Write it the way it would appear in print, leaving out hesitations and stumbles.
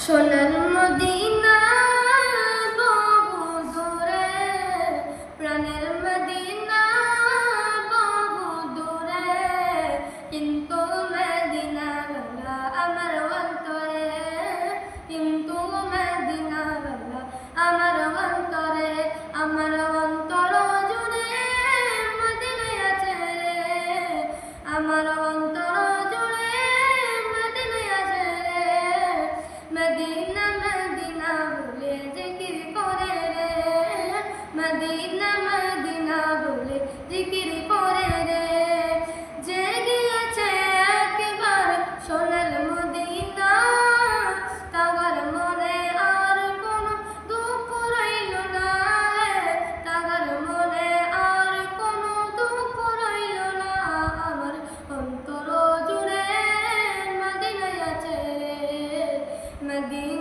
সোনার মদিনা বহু দূরে, প্রাণের মদিনা বহু দূরে, কিন্তু মদিনাওয়ালা আমার অন্তরে, কিন্তু মদিনাওয়ালা আমার অন্তরে, আমার অন্তর জুড়ে মদিনায় আছে রে, আমার অন্তর জুড়ে মদিনায় আছে রে। মদিনা মদিনা বলে জিকির করে রে, মদিনা মদিনা বলে জিকির করে রে। যে গিয়েছে একবার সোনার মদিনা, তার মনে আর কোনো দুঃখ রইল না, তার মনে আর কোনো দুঃখ রইল না। আমার অন্তর জুড়ে মদিনায় আছে রে, মদিনা।